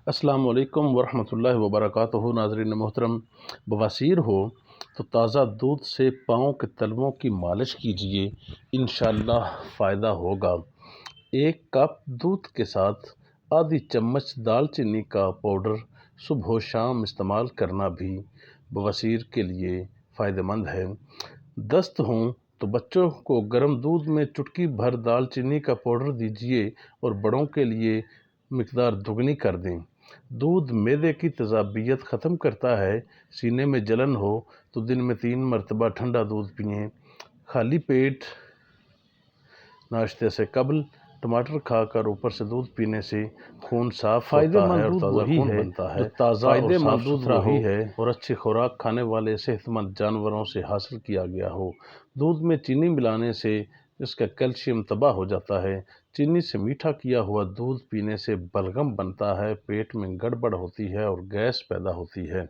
السلام علیکم ورحمۃ اللہ وبرکاتہ۔ ناظرین محترم، بواسیر ہو تو تازہ دودھ سے پاؤں کے تلووں کی مالش کیجیے، انشاءاللہ فائدہ ہوگا۔ 1 کپ دودھ کے ساتھ آدھی چمچ دال چینی کا پاؤڈر صبح و شام استعمال کرنا بھی بواسیر کے لیے فائدہ مند ہے۔ دست ہوں تو بچوں کو گرم دودھ میں چٹکی بھر دال چینی کا پاؤڈر دیجیے اور بڑوں کے لیے مقدار دگنی کر دیں۔ دودھ معدے کی تیزابیت ختم کرتا ہے۔ سینے میں جلن ہو تو دن میں 3 مرتبہ ٹھنڈا دودھ پئیں۔ خالی پیٹ ناشتے سے قبل ٹماٹر کھا کر اوپر سے دودھ پینے سے خون صاف ہوتا ہے اور تازہ خون بنتا ہے۔ فائدہ مند دودھ وہی ہے اور اچھی خوراک کھانے والے صحت مند جانوروں سے حاصل کیا گیا ہو۔ دودھ میں چینی ملانے سے اس کا کیلشیم تباہ ہو جاتا ہے۔ چینی سے میٹھا کیا ہوا دودھ پینے سے بلغم بنتا ہے، پیٹ میں گڑبڑ ہوتی ہے اور گیس پیدا ہوتی ہے۔